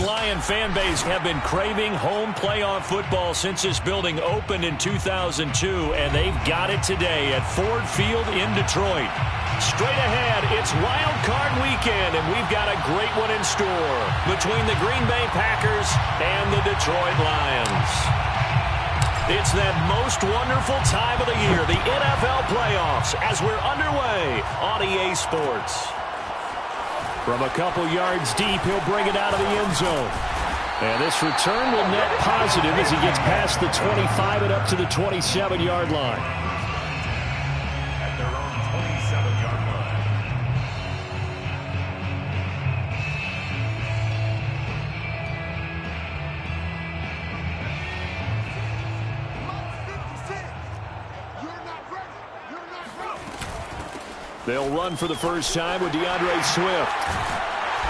Lion fan base have been craving home playoff football since this building opened in 2002, and they've got it today at Ford Field in Detroit. Straight ahead, it's Wild Card Weekend, and we've got a great one in store between the Green Bay Packers and the Detroit Lions. It's that most wonderful time of the year, the NFL playoffs, as we're underway on EA Sports. From a couple yards deep, he'll bring it out of the end zone. And this return will net positive as he gets past the 25 and up to the 27-yard line. At their own 27-yard line. They'll run for the first time with DeAndre Swift.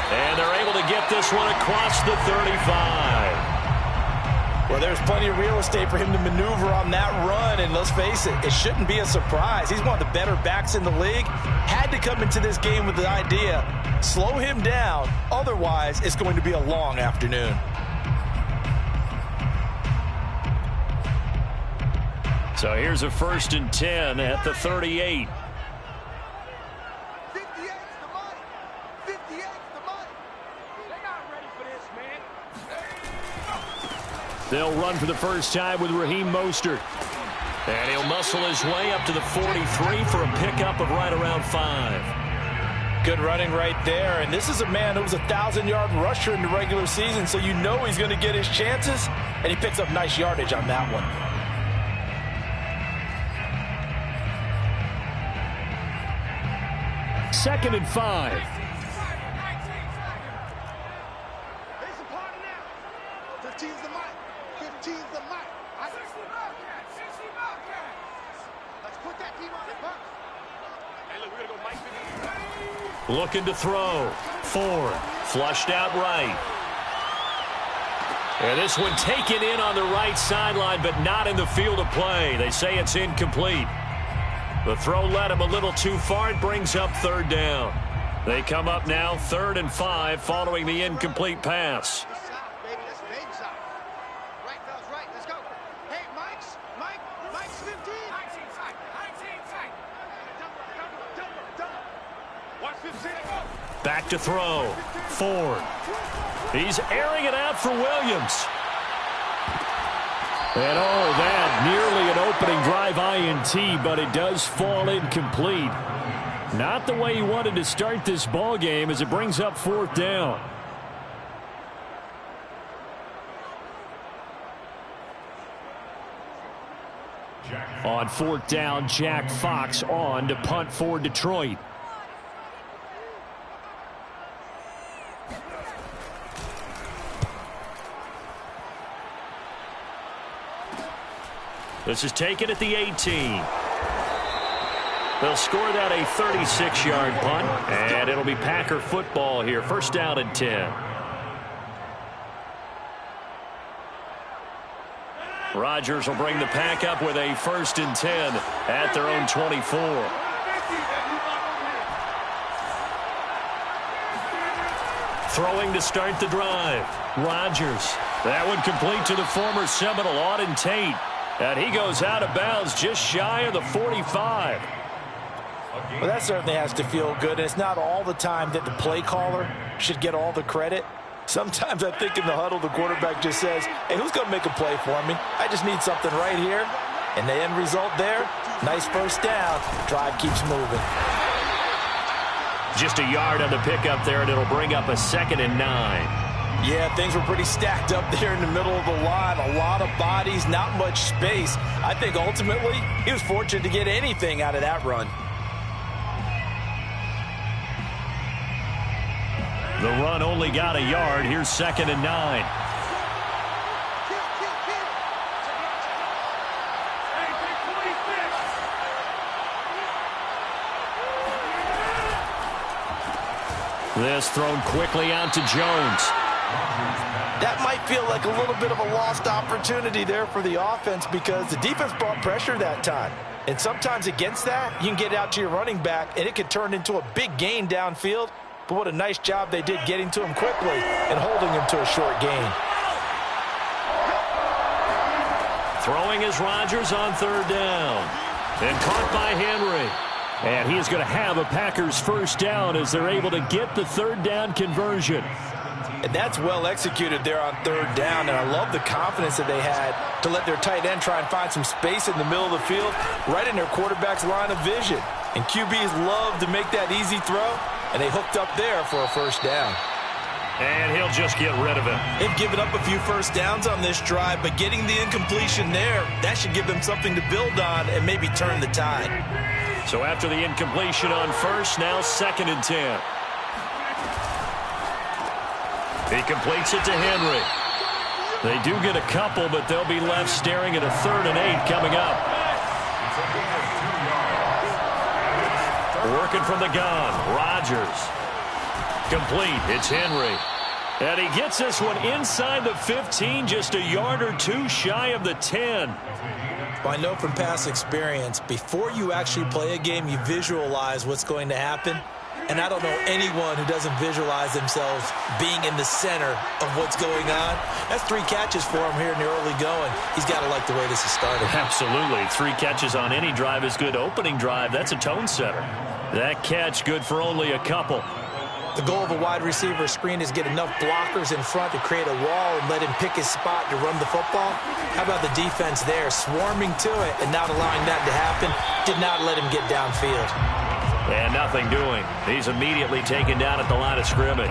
And they're able to get this one across the 35. Well, there's plenty of real estate for him to maneuver on that run, and let's face it, it shouldn't be a surprise. He's one of the better backs in the league. Had to come into this game with the idea, slow him down, otherwise it's going to be a long afternoon. So here's a 1st and 10 at the 38. They'll run for the first time with Raheem Mostert. And he'll muscle his way up to the 43 for a pickup of right around 5. Good running right there. And this is a man who was a 1,000-yard rusher in the regular season, so you know he's going to get his chances. And he picks up nice yardage on that one. Second and 5. Looking to throw. Ford. Flushed out right. And this one taken in on the right sideline, but not in the field of play. They say it's incomplete. The throw led him a little too far. It brings up 3rd down. They come up now 3rd and 5 following the incomplete pass. Back to throw. Ford. He's airing it out for Williams. And oh, that nearly an opening drive INT, but it does fall incomplete. Not the way he wanted to start this ball game as it brings up 4th down. On 4th down, Jack Fox on to punt for Detroit. This is taken at the 18. They'll score that a 36-yard punt, and it'll be Packer football here. 1st down and 10. Rodgers will bring the pack up with a 1st and 10 at their own 24. Throwing to start the drive. Rodgers. That one complete to the former Seminole, Auden Tate. And he goes out of bounds just shy of the 45. Well, that certainly has to feel good. It's not all the time that the play caller should get all the credit. Sometimes I think in the huddle, the quarterback just says, hey, who's going to make a play for me? I just need something right here. And the end result there, nice 1st down. Drive keeps moving. Just a yard on the pickup there, and it'll bring up a 2nd and 9. Yeah, things were pretty stacked up there in the middle of the line. A lot of bodies, not much space. I think ultimately he was fortunate to get anything out of that run. The run only got a yard. Here's 2nd and 9. This thrown quickly out to Jones. That might feel like a little bit of a lost opportunity there for the offense because the defense brought pressure that time. And sometimes against that, you can get out to your running back, and it could turn into a big gain downfield. but what a nice job they did getting to him quickly and holding him to a short gain. Throwing is Rodgers on third down. And caught by Henry. And he is going to have a Packers first down as they're able to get the third down conversion. And that's well executed there on third down, and I love the confidence that they had to let their tight end try and find some space in the middle of the field, right in their quarterback's line of vision. And QBs love to make that easy throw, and they hooked up there for a first down. And he'll just get rid of it. They've given up a few first downs on this drive, but getting the incompletion there, that should give them something to build on and maybe turn the tide. So after the incompletion on first, now 2nd and 10. He completes it to Henry. They do get a couple, but they'll be left staring at a 3rd and 8 coming up. Working from the gun, Rodgers. Complete, it's Henry. And he gets this one inside the 15, just a yard or two shy of the 10. Well, I know from past experience, before you actually play a game, you visualize what's going to happen. And I don't know anyone who doesn't visualize themselves being in the center of what's going on. That's 3 catches for him here in the early going. He's got to like the way this has started. Absolutely. 3 catches on any drive is good. Opening drive, that's a tone setter. That catch good for only a couple. The goal of a wide receiver screen is get enough blockers in front to create a wall and let him pick his spot to run the football. How about the defense there, swarming to it and not allowing that to happen? Did not let him get downfield. And nothing doing. He's immediately taken down at the line of scrimmage.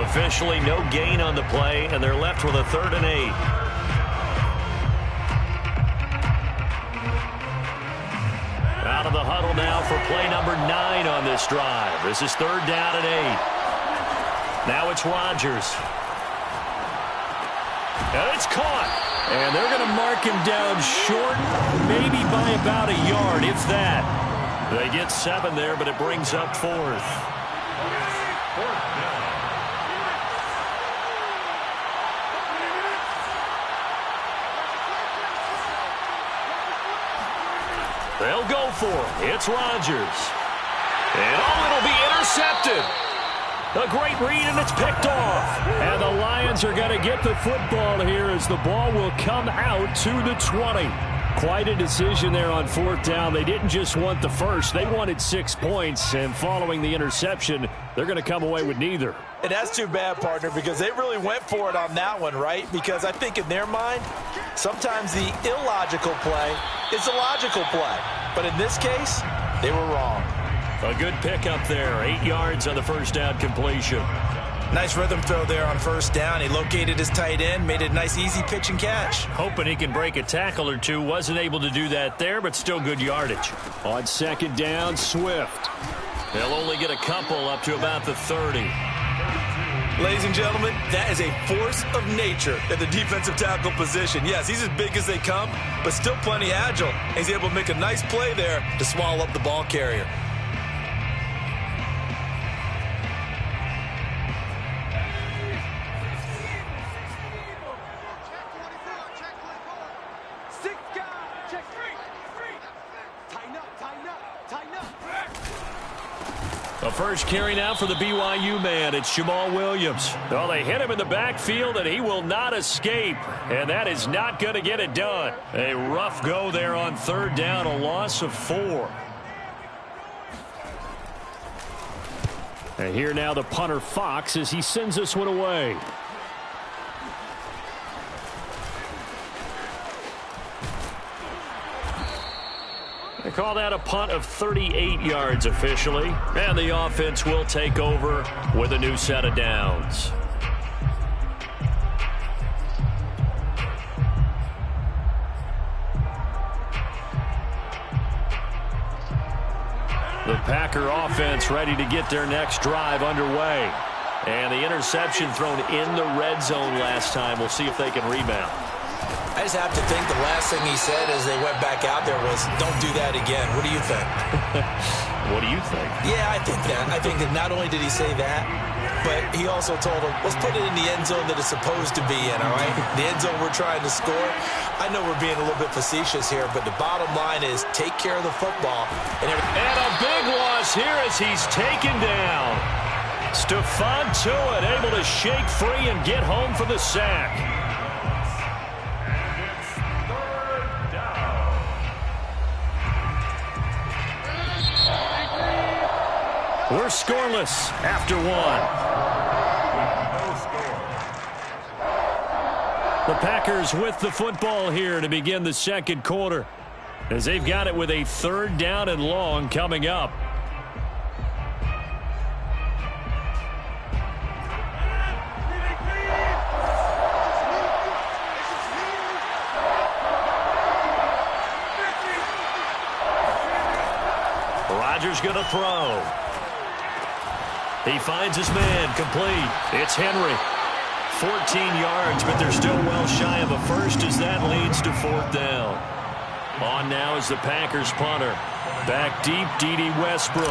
Officially no gain on the play, and they're left with a 3rd and 8. Out of the huddle now for play number 9 on this drive. This is 3rd down and 8. Now it's Rodgers. And it's caught. And they're going to mark him down short, maybe by about a yard, if that. They get 7 there, but it brings up 4th. They'll go for it. It's Rodgers. And it'll be intercepted. A great read, and it's picked off. And the Lions are going to get the football here as the ball will come out to the 20. Quite a decision there on 4th down. They didn't just want the first. They wanted 6 points, and following the interception, they're going to come away with neither. And that's too bad, partner, because they really went for it on that one, right? Because I think in their mind, sometimes the illogical play is a logical play. But in this case, they were wrong. A good pickup there. 8 yards on the first down completion. Nice rhythm throw there on 1st down. He located his tight end, made it a nice easy pitch and catch. Hoping he can break a tackle or two. Wasn't able to do that there, but still good yardage. On 2nd down, Swift. They'll only get a couple up to about the 30. Ladies and gentlemen, that is a force of nature at the defensive tackle position. Yes, he's as big as they come, but still plenty agile. He's able to make a nice play there to swallow up the ball carrier. The first carry now for the BYU man. It's Jamal Williams. Well, they hit him in the backfield, and he will not escape. And that is not going to get it done. A rough go there on 3rd down, a loss of 4. And here now the punter Fox as he sends this one away. They call that a punt of 38 yards officially. And the offense will take over with a new set of downs. The Packer offense ready to get their next drive underway. And the interception thrown in the red zone last time. We'll see if they can rebound. I just have to think the last thing he said as they went back out there was, don't do that again. What do you think? What do you think? Yeah, I think that. I think that not only did he say that, but he also told them, let's put it in the end zone that it's supposed to be in, all right? The end zone we're trying to score. I know we're being a little bit facetious here, but the bottom line is take care of the football. And a big loss is here as he's taken down. Stephon Tuitt able to shake free and get home for the sack. And it's third down. We're scoreless after one. No score. The Packers with the football here to begin the second quarter, as they've got it with a third down and long coming up. Rodgers going to throw. He finds his man, complete. It's Henry. 14 yards, but they're still well shy of a first as that leads to fourth down. On now is the Packers punter. Back deep, D.D. Westbrook.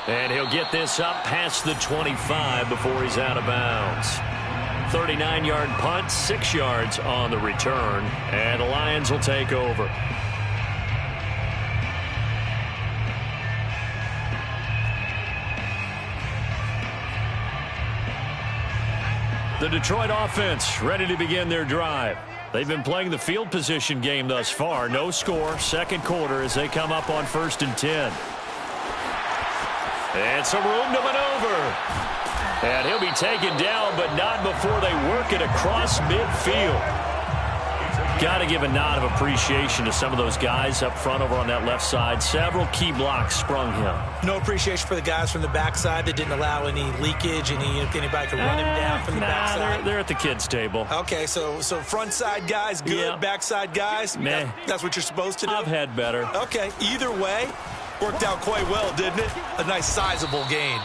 And he'll get this up past the 25 before he's out of bounds. 39-yard punt, 6 yards on the return, and the Lions will take over. The Detroit offense ready to begin their drive. They've been playing the field position game thus far. No score, second quarter as they come up on 1st and 10. And some room to maneuver. And he'll be taken down, but not before they work it across midfield. Got to give a nod of appreciation to some of those guys up front over on that left side. Several key blocks sprung him. No appreciation for the guys from the backside that didn't allow any leakage, anybody could run him down from the backside. They're at the kids' table. Okay, so front side guys good, Yeah. backside guys, that's what you're supposed to do? I've had better. Okay, either way, worked out quite well, didn't it? A nice sizable gain.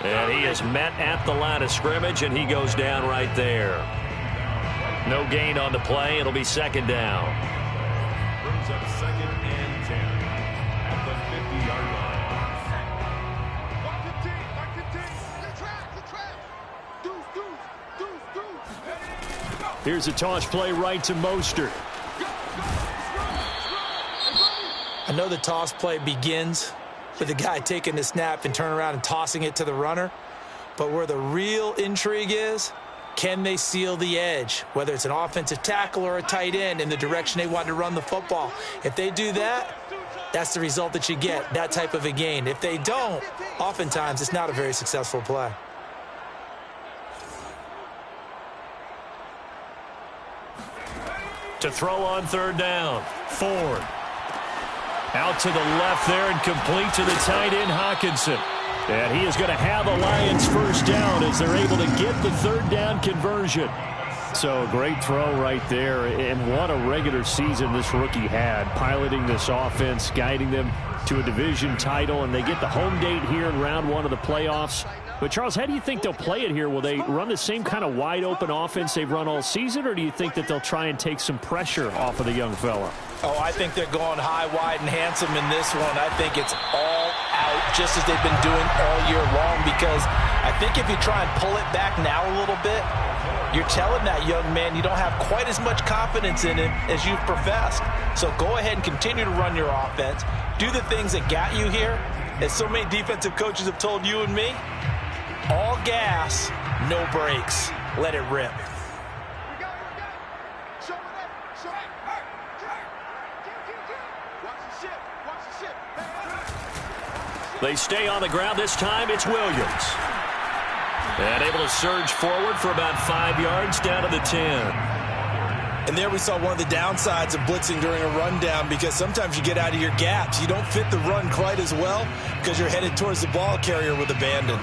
And he is met at the line of scrimmage, and he goes down right there. No gain on the play. It'll be second down. Brings up 2nd and 10 at the 50-yard line. Here's a toss play right to Mostert. I know the toss play begins with the guy taking the snap and turning around and tossing it to the runner, but where the real intrigue is, can they seal the edge, whether it's an offensive tackle or a tight end, in the direction they want to run the football? If they do that, that's the result that you get, that type of a gain. If they don't, oftentimes it's not a very successful play. To throw on third down, Ford. Out to the left there and complete to the tight end, Hockenson. And he is going to have a Lions first down as they're able to get the third down conversion. So great throw right there, and what a regular season this rookie had, piloting this offense, guiding them to a division title, and they get the home date here in round one of the playoffs. But, Charles, how do you think they'll play it here? Will they run the same kind of wide-open offense they've run all season, or do you think that they'll try and take some pressure off of the young fella? Oh, I think they're going high, wide, and handsome in this one. I think it's all out, just as they've been doing all year long, because I think if you try and pull it back now a little bit, you're telling that young man you don't have quite as much confidence in him as you've professed. So go ahead and continue to run your offense. Do the things that got you here. As so many defensive coaches have told you and me, all gas, no brakes. Let it rip. They stay on the ground. This time it's Williams. And able to surge forward for about 5 yards down to the 10. And there we saw one of the downsides of blitzing during a rundown, because sometimes you get out of your gaps. You don't fit the run quite as well because you're headed towards the ball carrier with abandon.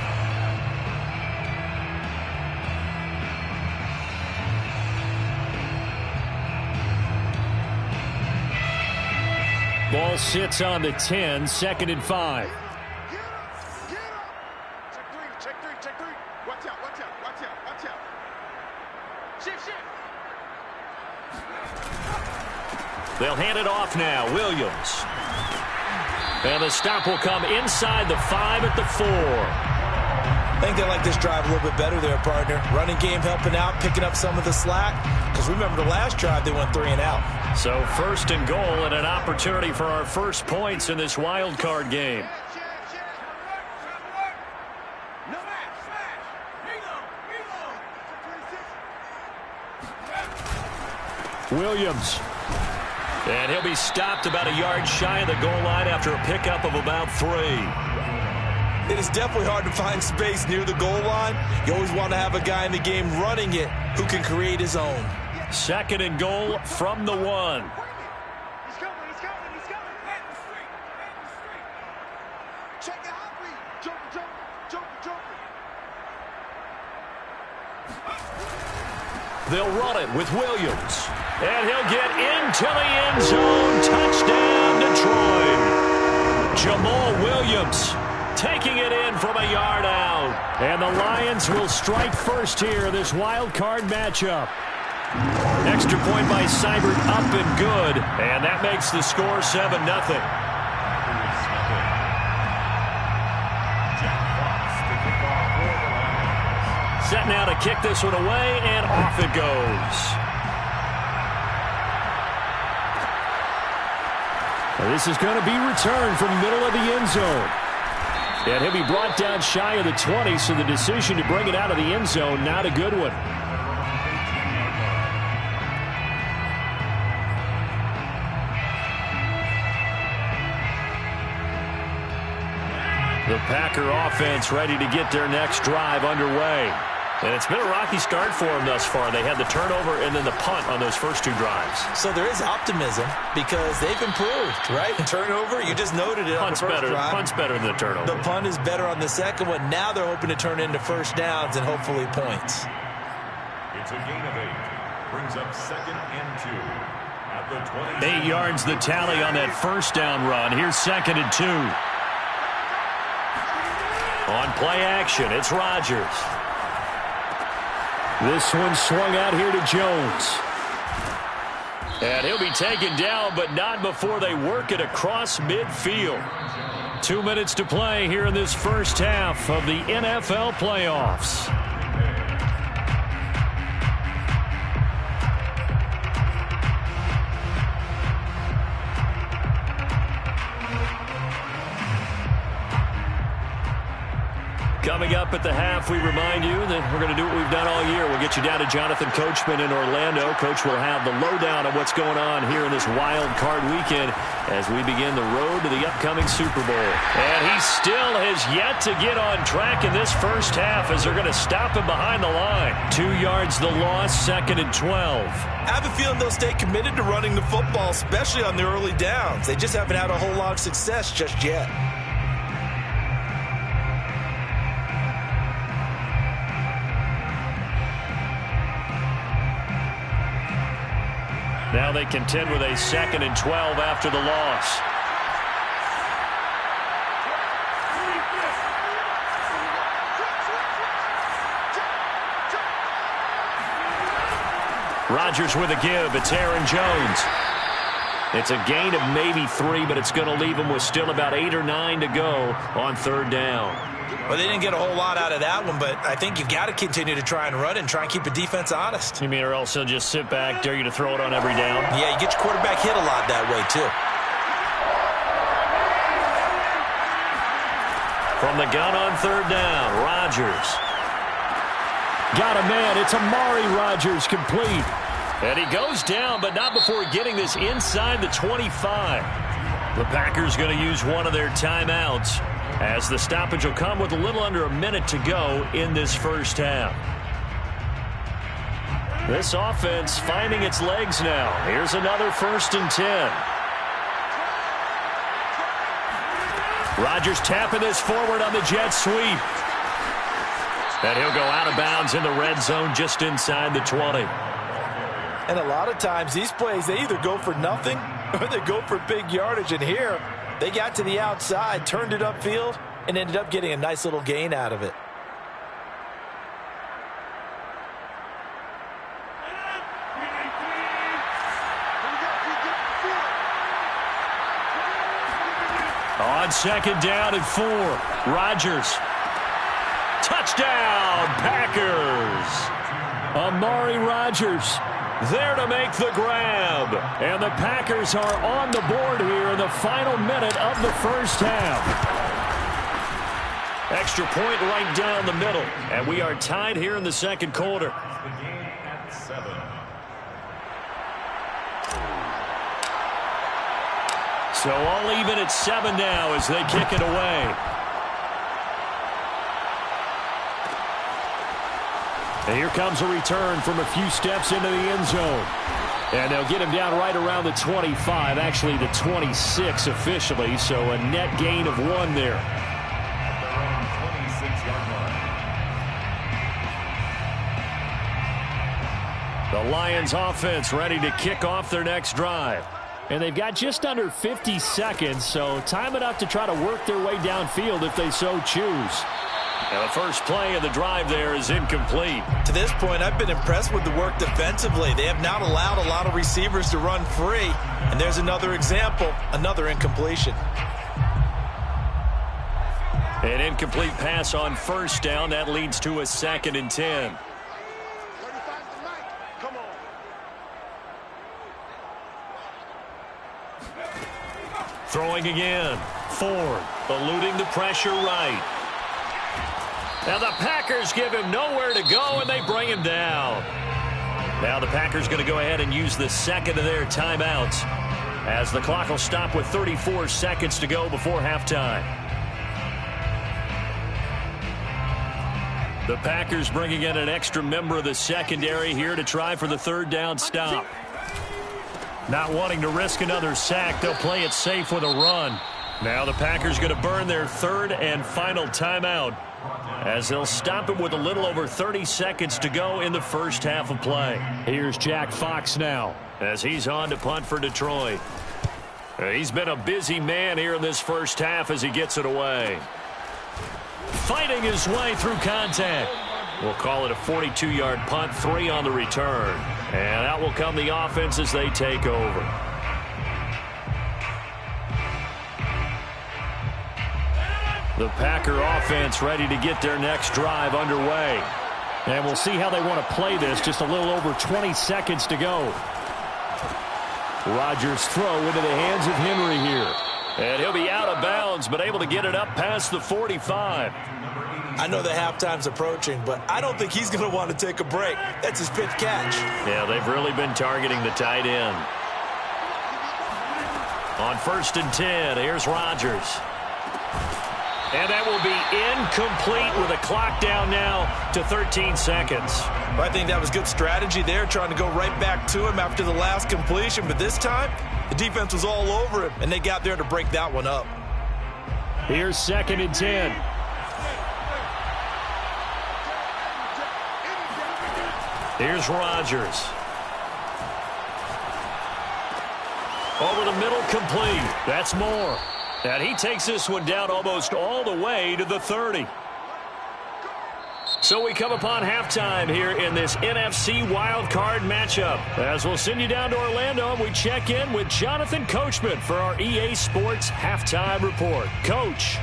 Ball sits on the 10, 2nd and 5. They'll hand it off now. Williams. And the stop will come inside the 5 at the 4. I think they like this drive a little bit better there, partner. Running game helping out, picking up some of the slack. Because remember the last drive, they went 3 and out. So 1st and goal and an opportunity for our first points in this wild card game. Williams. And he'll be stopped about a yard shy of the goal line after a pickup of about 3. It is definitely hard to find space near the goal line. You always want to have a guy in the game running it who can create his own. 2nd and goal from the 1. He's coming, he's coming, he's coming. Check it out, jump. They'll run it with Williams. And he'll get into the end zone. Touchdown, Detroit. Jamal Williams taking it in from a yard out. And the Lions will strike first here in this wild card matchup. Extra point by Seibert up and good. And that makes the score 7-0. Set now to kick this one away, and off it goes. This is going to be returned from the middle of the end zone. And he'll be brought down shy of the 20, so the decision to bring it out of the end zone, not a good one. The Packer offense ready to get their next drive underway. And it's been a rocky start for them thus far. They had the turnover and then the punt on those first 2 drives. So there is optimism because they've improved, right? Turnover, you just noted it on the first drive. Punt's better than the turnover. The punt is better on the second one. Now they're hoping to turn into first downs and hopefully points. It's a gain of 8. Brings up 2nd and 2. At the 20. 8 yards the tally on that first down run. Here's 2nd and 2. On play action, it's Rodgers. This one swung out here to Jones. And he'll be taken down, but not before they work it across midfield. 2 minutes to play here in this first half of the NFL playoffs. Coming up at the half, we remind you that we're going to do what we've done all year. We'll get you down to Jonathan Coachman in Orlando. Coach will have the lowdown of what's going on here in this wild card weekend as we begin the road to the upcoming Super Bowl. And he still has yet to get on track in this first half as they're going to stop him behind the line. 2 yards the loss, 2nd and 12. I have a feeling they'll stay committed to running the football, especially on the early downs. They just haven't had a whole lot of success just yet. Now they contend with a 2nd and 12 after the loss. Rodgers with a give. It's Aaron Jones. It's a gain of maybe 3, but it's going to leave him with still about 8 or 9 to go on 3rd down. Well, they didn't get a whole lot out of that one, but I think you've got to continue to try and run and try and keep the defense honest. You mean or else he'll just sit back, dare you to throw it on every down? Yeah, you get your quarterback hit a lot that way, too. From the gun on 3rd down, Rodgers. Got a man. It's Amari Rodgers complete. And he goes down, but not before getting this inside the 25. The Packers going to use one of their timeouts, as the stoppage will come with a little under a minute to go in this first half. This offense finding its legs now. Here's another 1st and 10. Rodgers tapping this forward on the jet sweep. And he'll go out of bounds in the red zone just inside the 20. And a lot of times these plays, they either go for nothing or they go for big yardage. And here, they got to the outside, turned it upfield, and ended up getting a nice little gain out of it. On 2nd down and 4, Rodgers Touchdown, Packers. Amari Rodgers there to make the grab. And the Packers are on the board here in the final minute of the first half. Extra point right down the middle. And we are tied here in the second quarter. The game at 7. So all even at 7 now as they kick it away. And here comes a return from a few steps into the end zone. And they'll get him down right around the 25, actually the 26 officially, so a net gain of 1 there. The Lions offense ready to kick off their next drive. And they've got just under 50 seconds, so time enough to try to work their way downfield if they so choose. Now the first play of the drive there is incomplete. To this point, I've been impressed with the work defensively. They have not allowed a lot of receivers to run free. And there's another example, another incompletion. An incomplete pass on first down. That leads to a 2nd and 10. Come on. Throwing again. Ford eluding the pressure right. Now the Packers give him nowhere to go, and they bring him down. Now the Packers going to go ahead and use the second of their timeouts as the clock will stop with 34 seconds to go before halftime. The Packers bringing in an extra member of the secondary here to try for the 3rd down stop. Not wanting to risk another sack, they'll play it safe with a run. Now the Packers going to burn their 3rd and final timeout as they'll stop it with a little over 30 seconds to go in the first half of play. Here's Jack Fox now as he's on to punt for Detroit. He's been a busy man here in this first half as he gets it away. Fighting his way through contact. We'll call it a 42-yard punt, 3 on the return. And out will come the offense as they take over. The Packer offense ready to get their next drive underway. And we'll see how they want to play this. Just a little over 20 seconds to go. Rodgers' throw into the hands of Henry here. And he'll be out of bounds, but able to get it up past the 45. I know the halftime's approaching, but I don't think he's going to want to take a break. That's his pitch catch. Yeah, they've really been targeting the tight end. On 1st and 10, here's Rodgers. And that will be incomplete with a clock down now to 13 seconds. I think that was good strategy there, trying to go right back to him after the last completion. But this time, the defense was all over him, and they got there to break that one up. Here's 2nd and 10. Here's Rodgers. Over the middle, complete. That's Moore. And he takes this one down almost all the way to the 30. So we come upon halftime here in this NFC wildcard matchup. As we'll send you down to Orlando, and we check in with Jonathan Coachman for our EA Sports Halftime Report. Coach.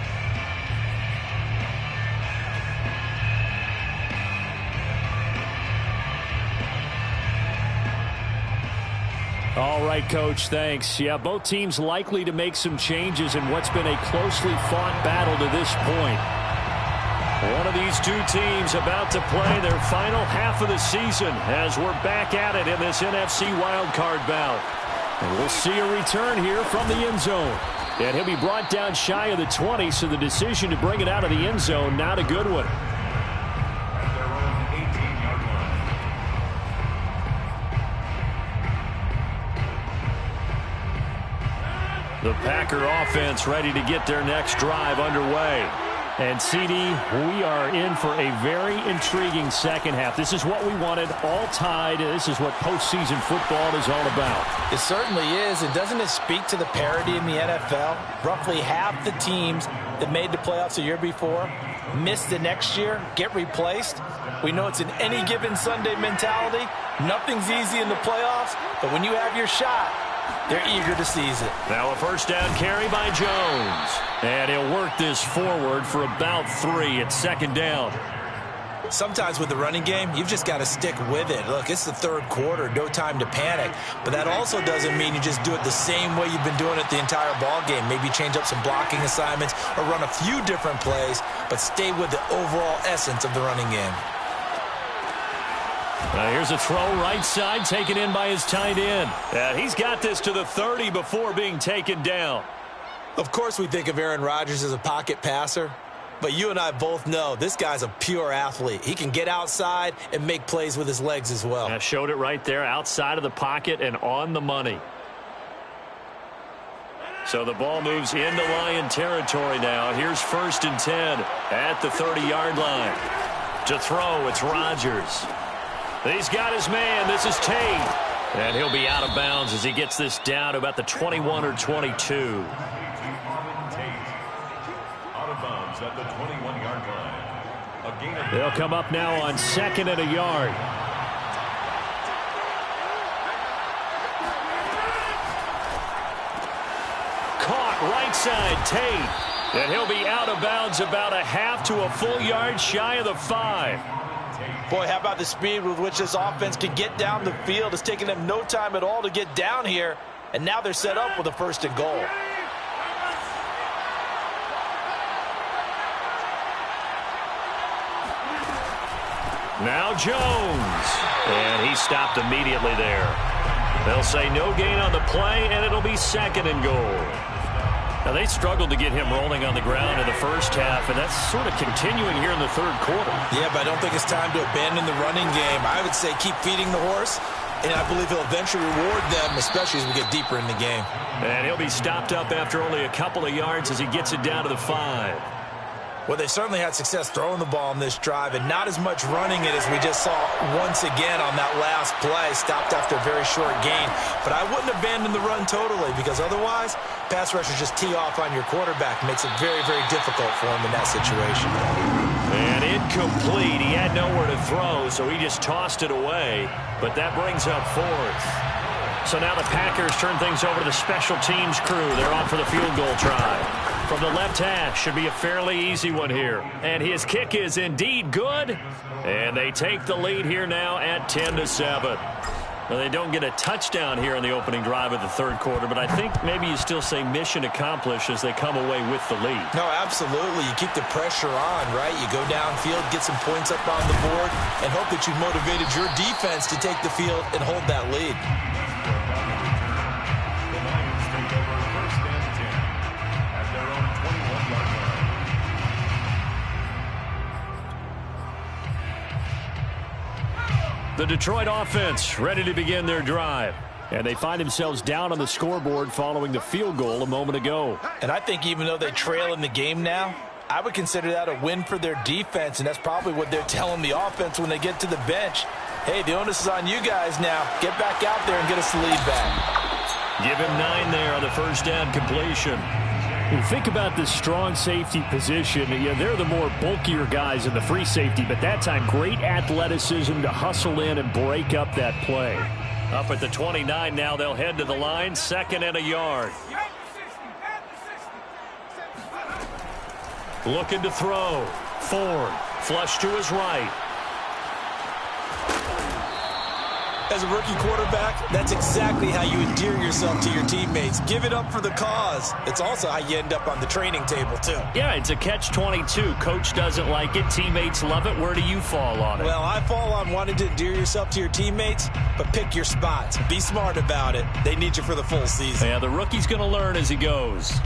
All right, Coach, thanks. Yeah, both teams likely to make some changes in what's been a closely fought battle to this point. One of these two teams about to play their final half of the season as we're back at it in this NFC wildcard bout. And we'll see a return here from the end zone. And he'll be brought down shy of the 20, so the decision to bring it out of the end zone, not a good one. The Packer offense ready to get their next drive underway. And, CD, we are in for a very intriguing second half. This is what we wanted, all tied. This is what postseason football is all about. It certainly is. And doesn't it speak to the parity in the NFL? Roughly half the teams that made the playoffs the year before miss the next year, get replaced. We know it's an any given Sunday mentality. Nothing's easy in the playoffs, but when you have your shot, they're eager to seize it. Now a first down carry by Jones. And he'll work this forward for about 3 at 2nd down. Sometimes with the running game, you've just got to stick with it. Look, it's the third quarter, no time to panic. But that also doesn't mean you just do it the same way you've been doing it the entire ball game. Maybe change up some blocking assignments or run a few different plays, but stay with the overall essence of the running game. Here's a throw right side, taken in by his tight end. He's got this to the 30 before being taken down. Of course we think of Aaron Rodgers as a pocket passer, but you and I both know this guy's a pure athlete. He can get outside and make plays with his legs as well. Showed it right there, outside of the pocket and on the money. So the ball moves into Lion territory now. Here's 1st and 10 at the 30-yard line. To throw, it's Rodgers. He's got his man. This is Tate. And he'll be out of bounds as he gets this down to about the 21 or 22. Out of bounds at the 21-yard line. They'll come up now on 2nd and a yard. Caught right side, Tate. And he'll be out of bounds about a half to a full yard shy of the 5. Boy, how about the speed with which this offense can get down the field? It's taking them no time at all to get down here, and now they're set up with a 1st and goal. Now Jones, and he stopped immediately there. They'll say no gain on the play, and it'll be 2nd and goal. Now, they struggled to get him rolling on the ground in the first half, and that's sort of continuing here in the third quarter. Yeah, but I don't think it's time to abandon the running game. I would say keep feeding the horse, and I believe he'll eventually reward them, especially as we get deeper in the game. And he'll be stopped up after only a couple of yards as he gets it down to the 5. Well, they certainly had success throwing the ball on this drive, and not as much running it as we just saw once again on that last play. Stopped after a very short gain. But I wouldn't abandon the run totally, because otherwise, pass rushers just tee off on your quarterback. Makes it very, very difficult for him in that situation. And incomplete. He had nowhere to throw, so he just tossed it away. But that brings up 4th. So now the Packers turn things over to the special teams crew. They're on for the field goal try. From the left hash, should be a fairly easy one here. And his kick is indeed good. And they take the lead here now at 10-7. Well, they don't get a touchdown here in the opening drive of the third quarter, but I think maybe you still say mission accomplished as they come away with the lead. No, absolutely. You keep the pressure on, right? You go downfield, get some points up on the board, and hope that you've motivated your defense to take the field and hold that lead. The Detroit offense ready to begin their drive. And they find themselves down on the scoreboard following the field goal a moment ago. And I think even though they trail in the game now, I would consider that a win for their defense, and that's probably what they're telling the offense when they get to the bench. Hey, the onus is on you guys now. Get back out there and get us the lead back. Give him 9 there on the first down completion. You think about the strong safety position. Yeah, they're the more bulkier guys in the free safety, but that time great athleticism to hustle in and break up that play. Up at the 29 now, they'll head to the line, 2nd and a yard. Looking to throw. Ford, flush to his right. As a rookie quarterback, that's exactly how you endear yourself to your teammates. Give it up for the cause. It's also how you end up on the training table, too. Yeah, it's a catch-22. Coach doesn't like it. Teammates love it. Where do you fall on it? Well, I fall on wanting to endear yourself to your teammates, but pick your spots. Be smart about it. They need you for the full season. Yeah, the rookie's going to learn as he goes.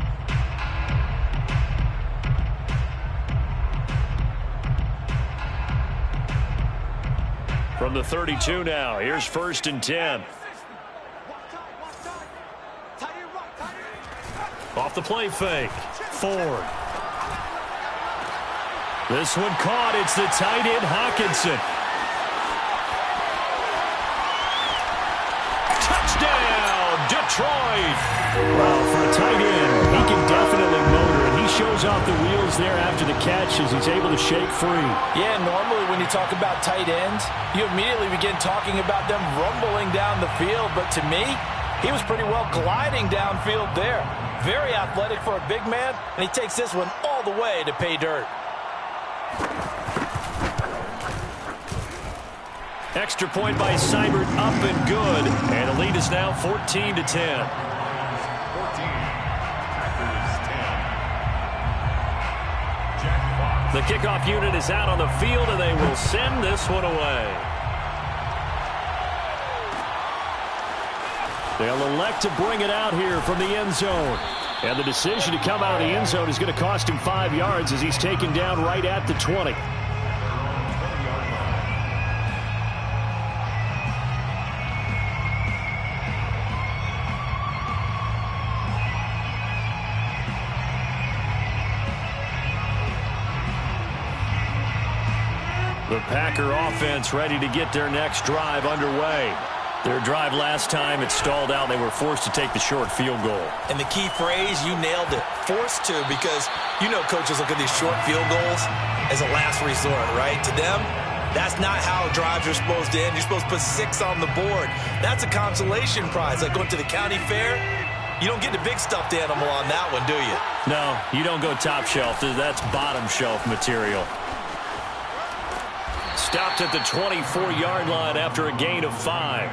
From the 32 now, here's 1st and 10. Off the play fake. Ford. This one caught. It's the tight end, Hawkinson. Touchdown, Detroit. Well, for a tight end, he can definitely motor, and he shows off the wheels there after the catch as he's able to shake free. Yeah, normally when you talk about tight ends, you immediately begin talking about them rumbling down the field, but to me, he was pretty well gliding downfield there. Very athletic for a big man, and he takes this one all the way to pay dirt. Extra point by Seibert, up and good. And the lead is now 14-10. 14. Packers 10. Jack Fox. The kickoff unit is out on the field, and they will send this one away. They'll elect to bring it out here from the end zone. And the decision to come out of the end zone is going to cost him 5 yards as he's taken down right at the 20. The Packer offense ready to get their next drive underway. Their drive last time, it stalled out. They were forced to take the short field goal. And the key phrase, you nailed it, forced to, because you know coaches look at these short field goals as a last resort, right? To them, that's not how drives are supposed to end. You're supposed to put 6 on the board. That's a consolation prize, like going to the county fair. You don't get the big stuffed animal on that one, do you? No, you don't go top shelf. That's bottom shelf material. Stopped at the 24-yard line after a gain of 5.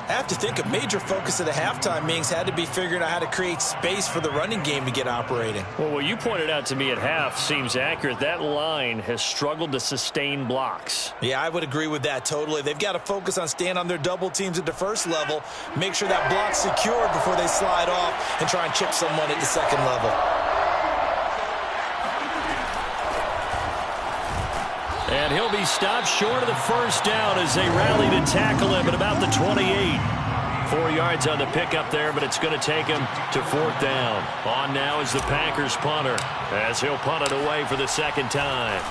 I have to think a major focus of the halftime meetings had to be figuring out how to create space for the running game to get operating. Well, what you pointed out to me at half seems accurate. That line has struggled to sustain blocks. Yeah, I would agree with that totally. They've got to focus on staying on their double teams at the first level, make sure that block's secured before they slide off and try and chip someone at the second level. And he'll be stopped short of the first down as they rally to tackle him at about the 28. 4 yards on the pickup there, but it's going to take him to 4th down. On now is the Packers punter as he'll punt it away for the second time.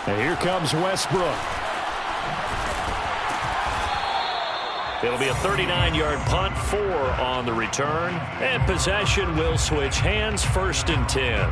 And here comes Westbrook. It'll be a 39-yard punt, 4 on the return. And possession will switch hands, 1st and 10.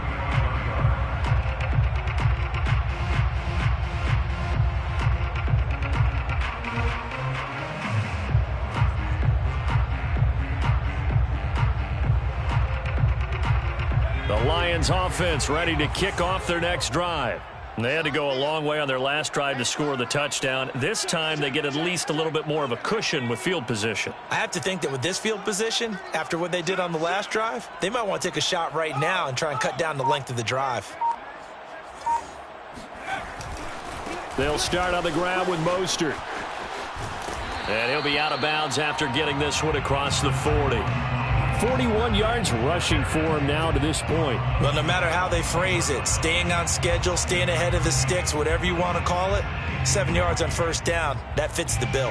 The Lions offense ready to kick off their next drive. They had to go a long way on their last drive to score the touchdown. This time they get at least a little bit more of a cushion with field position. I have to think that with this field position, after what they did on the last drive, they might want to take a shot right now and try and cut down the length of the drive. They'll start on the ground with Mostert. And he'll be out of bounds after getting this one across the 40. 41 yards rushing for him now to this point. Well, no matter how they phrase it, staying on schedule, staying ahead of the sticks, whatever you want to call it, 7 yards on 1st down, that fits the bill.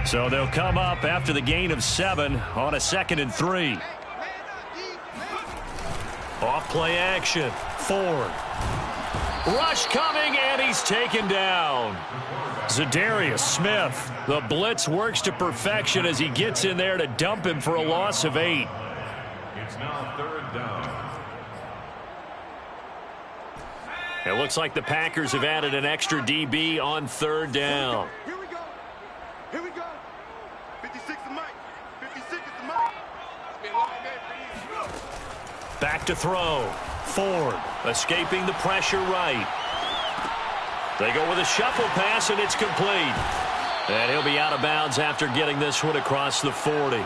So they'll come up after the gain of 7 on a 2nd and 3. Off play action. Ford. Rush coming, and he's taken down. Zadarius Smith. The blitz works to perfection as he gets in there to dump him for a loss of 8. It's now 3rd down. It looks like the Packers have added an extra DB on 3rd down. Here we go. Here we go. 56 is Mike. 56 is the Mike. It's been a long day for you. Back to throw. Ford escaping the pressure right. They go with a shuffle pass, and it's complete. And he'll be out of bounds after getting this one across the 40.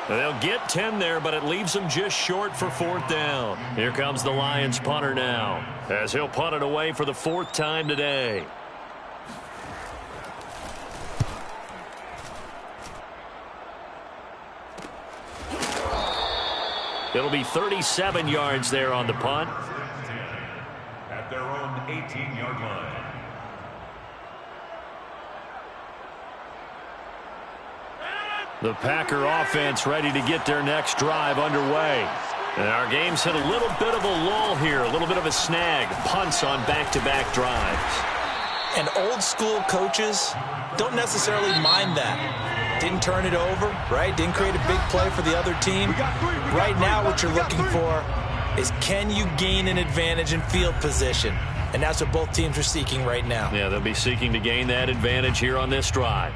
They'll get 10 there, but it leaves them just short for 4th down. Here comes the Lions punter now, as he'll punt it away for the 4th time today. It'll be 37 yards there on the punt. At their own 18-yard line. The Packer offense ready to get their next drive underway. And our game's hit a little bit of a lull here, a little bit of a snag. Punts on back-to-back drives. And old school coaches don't necessarily mind that. Didn't turn it over, right? Didn't create a big play for the other team. Right now what you're looking for is, can you gain an advantage in field position? And that's what both teams are seeking right now. Yeah, they'll be seeking to gain that advantage here on this drive.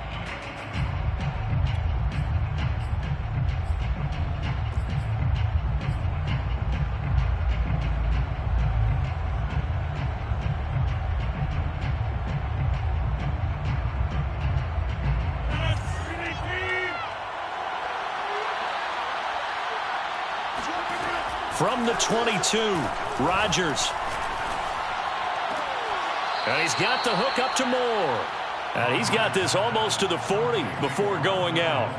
From the 22, Rodgers. And he's got the hook up to Moore. And he's got this almost to the 40 before going out.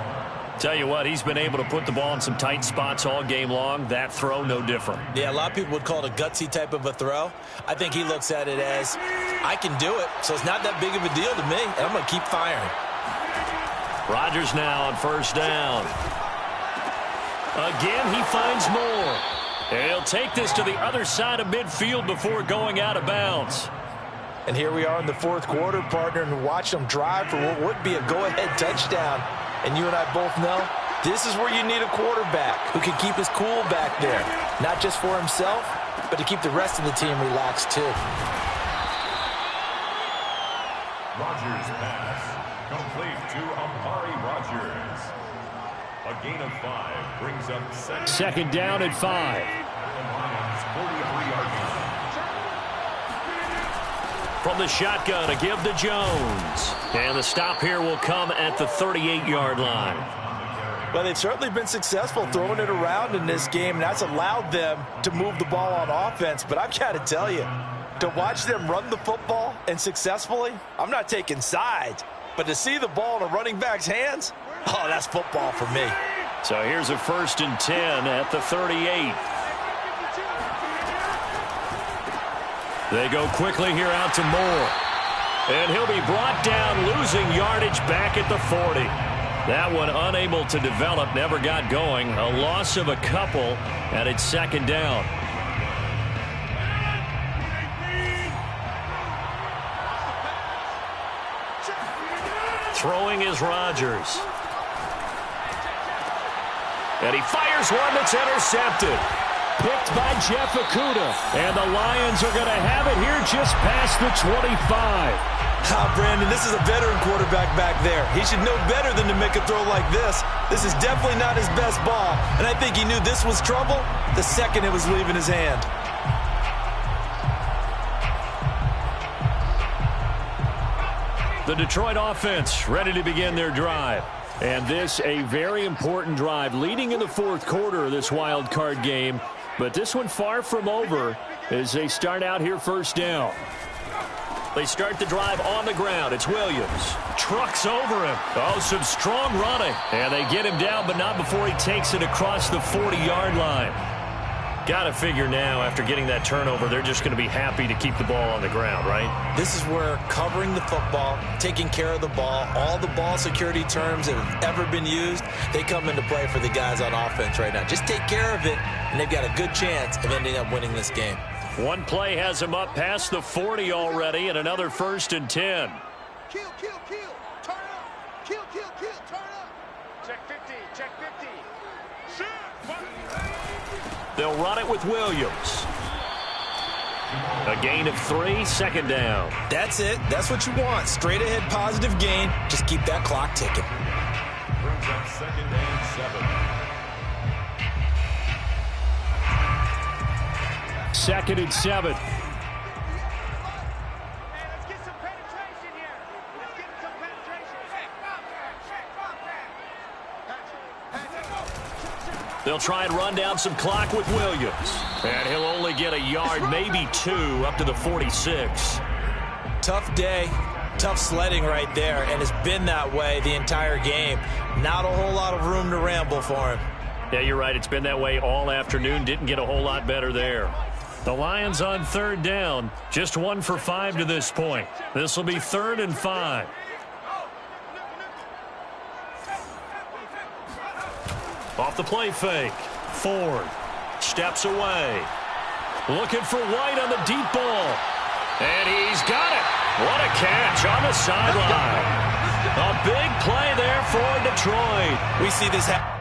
Tell you what, he's been able to put the ball in some tight spots all game long. That throw, no different. Yeah, a lot of people would call it a gutsy type of a throw. I think he looks at it as, I can do it, so it's not that big of a deal to me, and I'm going to keep firing. Rodgers now on first down. Again, he finds Moore. And he'll take this to the other side of midfield before going out of bounds. And here we are in the fourth quarter, partner, and watch them drive for what would be a go-ahead touchdown. And you and I both know this is where you need a quarterback who can keep his cool back there. Not just for himself, but to keep the rest of the team relaxed too. Rodgers pass. Complete to Amari Rodgers. A gain of 5 brings up second down at 5. Lions 43-yard line. From the shotgun, a give to Jones. And the stop here will come at the 38-yard line. Well, they've certainly been successful throwing it around in this game, and that's allowed them to move the ball on offense. But I've got to tell you, to watch them run the football and successfully, I'm not taking sides, but to see the ball in a running back's hands, oh, that's football for me. So here's a 1st and 10 at the 38. They go quickly here out to Moore. And he'll be brought down, losing yardage back at the 40. That one unable to develop, never got going. A loss of a couple, and it's second down. Throwing is Rodgers. And he fires one that's intercepted. Picked by Jeff Okudah. And the Lions are going to have it here just past the 25. Brandon, this is a veteran quarterback back there. He should know better than to make a throw like this. This is definitely not his best ball. And I think he knew this was trouble the second it was leaving his hand. The Detroit offense ready to begin their drive. And this a very important drive leading in the fourth quarter of this wild card game. But this one far from over as they start out here first down. They start the drive on the ground. It's Williams. Trucks over him. Oh, some strong running. And they get him down, but not before he takes it across the 40-yard line. Got to figure now, after getting that turnover, they're just going to be happy to keep the ball on the ground, right? This is where covering the football, taking care of the ball, all the ball security terms that have ever been used, they come into play for the guys on offense right now. Just take care of it, and they've got a good chance of ending up winning this game. One play has him up past the 40 already, and another 1st and 10. Kill, kill, kill. Turn up. Kill, kill, kill. Turn up. Check 50. Check 50. Shoot. They'll run it with Williams. A gain of 3, second down. That's it. That's what you want. Straight ahead positive gain. Just keep that clock ticking. Brings up 2nd and 7. 2nd and 7. They'll try and run down some clock with Williams. And he'll only get a yard, maybe 2, up to the 46. Tough day, tough sledding right there, and it's been that way the entire game. Not a whole lot of room to ramble for him. Yeah, you're right. It's been that way all afternoon. Didn't get a whole lot better there. The Lions on 3rd down. Just 1 for 5 to this point. This will be 3rd and 5. Off the play fake. Ford steps away. Looking for White on the deep ball. And he's got it. What a catch on the sideline. A big play there for Detroit. We see this happen.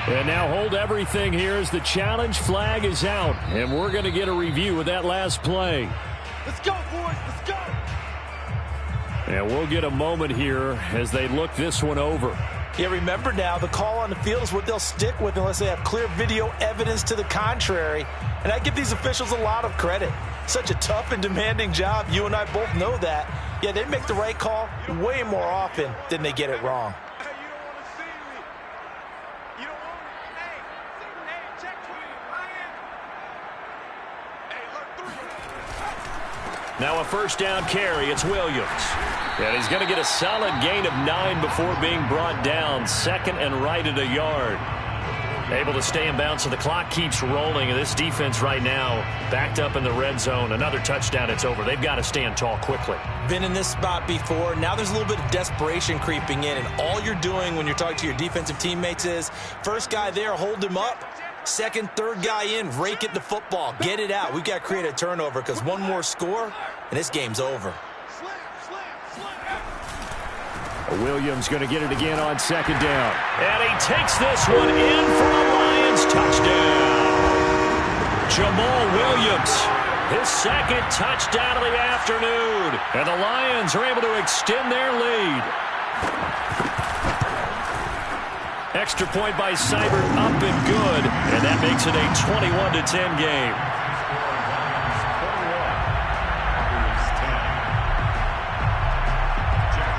And now hold everything here as the challenge flag is out. And we're going to get a review of that last play. Let's go, boys. Let's go. And we'll get a moment here as they look this one over. Yeah, remember now, the call on the field is what they'll stick with unless they have clear video evidence to the contrary. And I give these officials a lot of credit. Such a tough and demanding job. You and I both know that. Yeah, they make the right call way more often than they get it wrong. Now a first down carry. It's Williams. And he's going to get a solid gain of 9 before being brought down. Second and right at a yard. Able to stay in bounds, so the clock keeps rolling. And this defense right now backed up in the red zone. Another touchdown, it's over. They've got to stand tall quickly. Been in this spot before. Now there's a little bit of desperation creeping in. And all you're doing when you're talking to your defensive teammates is, first guy there, hold him up. Second, third guy in, rake it the football. Get it out. We've got to create a turnover because one more score, and this game's over. Williams going to get it again on second down. And he takes this one in for a Lions touchdown. Jamal Williams, his second touchdown of the afternoon. And the Lions are able to extend their lead. Extra point by Seibert, up and good. And that makes it a 21-10 game.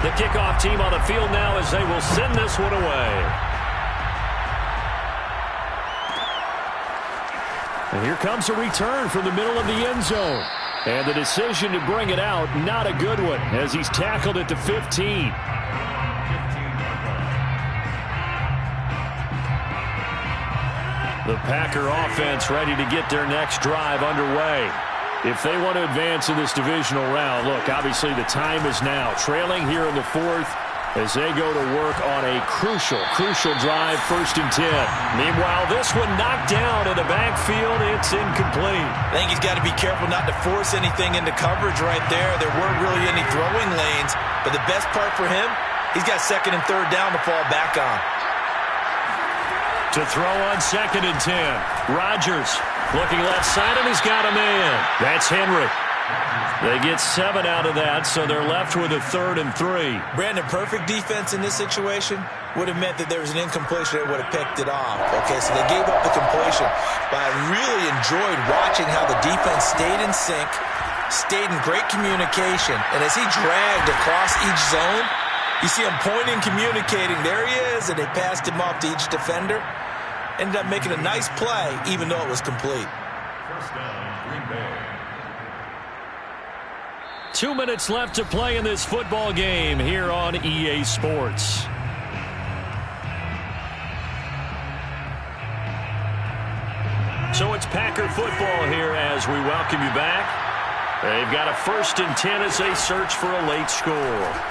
The kickoff team on the field now as they will send this one away. And here comes a return from the middle of the end zone. And the decision to bring it out, not a good one, as he's tackled at the 15. The Packer offense ready to get their next drive underway. If they want to advance in this divisional round, look, obviously the time is now. Trailing here in the fourth as they go to work on a crucial drive, 1st and 10. Meanwhile, this one knocked down in the backfield. It's incomplete. I think he's got to be careful not to force anything into coverage right there. There weren't really any throwing lanes, but the best part for him, he's got 2nd and 3rd down to fall back on. To throw on 2nd and 10. Rodgers looking left side, and he's got a man. That's Henry. They get 7 out of that, so they're left with a 3rd and 3. Brandon, perfect defense in this situation would have meant that there was an incompletion that would have picked it off. Okay, so they gave up the completion. But I really enjoyed watching how the defense stayed in sync, stayed in great communication, and as he dragged across each zone, you see him pointing, communicating. There he is, and they passed him off to each defender. Ended up making a nice play, even though it was complete. First down, Green Bay. 2 minutes left to play in this football game here on EA Sports. So it's Packer football here as we welcome you back. They've got a 1st and 10 as they search for a late score.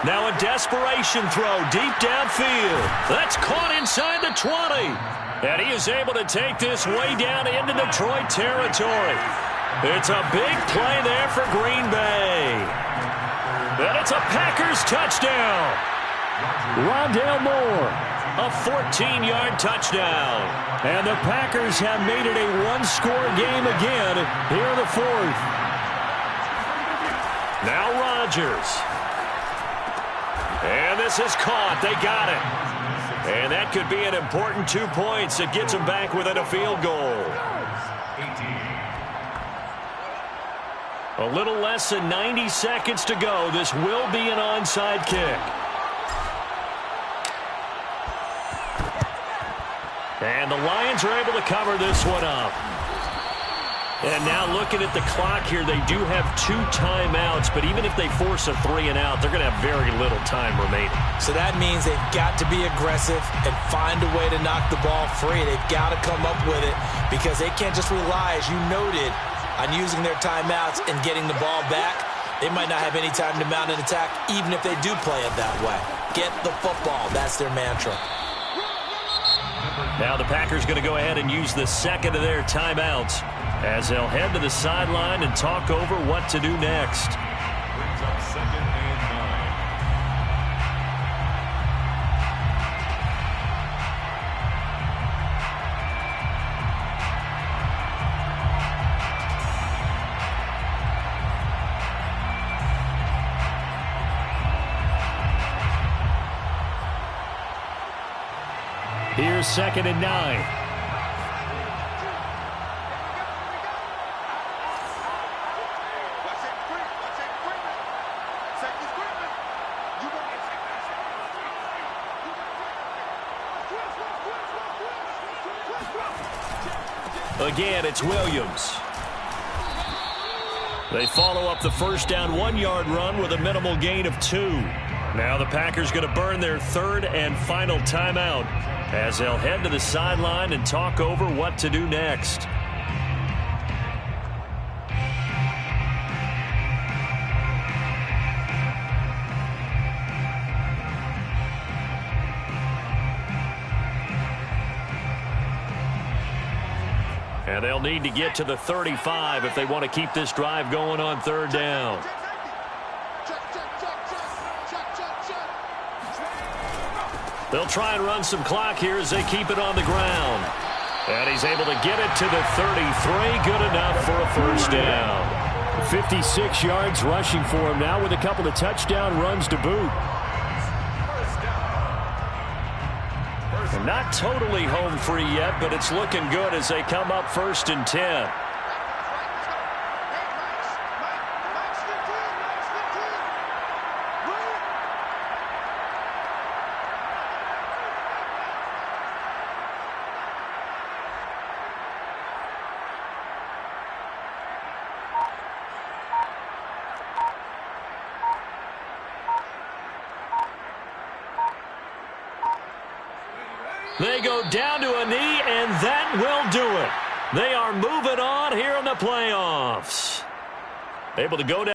Now a desperation throw deep downfield. That's caught inside the 20. And he is able to take this way down into Detroit territory. It's a big play there for Green Bay. And it's a Packers touchdown. Rondale Moore, a 14-yard touchdown. And the Packers have made it a one-score game again here in the 4th. Now Rodgers. And this is caught. They got it. And that could be an important 2 points. It gets them back within a field goal. A little less than 90 seconds to go. This will be an onside kick. And the Lions are able to cover this one up. And now looking at the clock here, they do have 2 timeouts, but even if they force a 3 and out, they're going to have very little time remaining. So that means they've got to be aggressive and find a way to knock the ball free. They've got to come up with it because they can't just rely, as you noted, on using their timeouts and getting the ball back. They might not have any time to mount an attack, even if they do play it that way. Get the football. That's their mantra. Now the Packers going to go ahead and use the 2nd of their timeouts as they'll head to the sideline and talk over what to do next. Brings up 2nd and 9. Here's 2nd and 9. Again, it's Williams. They follow up the first down 1-yard run with a minimal gain of 2. Now the Packers going to burn their third and final timeout as they'll head to the sideline and talk over what to do next. And they'll need to get to the 35 if they want to keep this drive going on third down. They'll try and run some clock here as they keep it on the ground. And he's able to get it to the 33. Good enough for a first down. 56 yards rushing for him now with a couple of touchdown runs to boot. And not totally home free yet, but it's looking good as they come up 1st and 10. They go down to a knee, and that will do it. They are moving on here in the playoffs. Able to go down.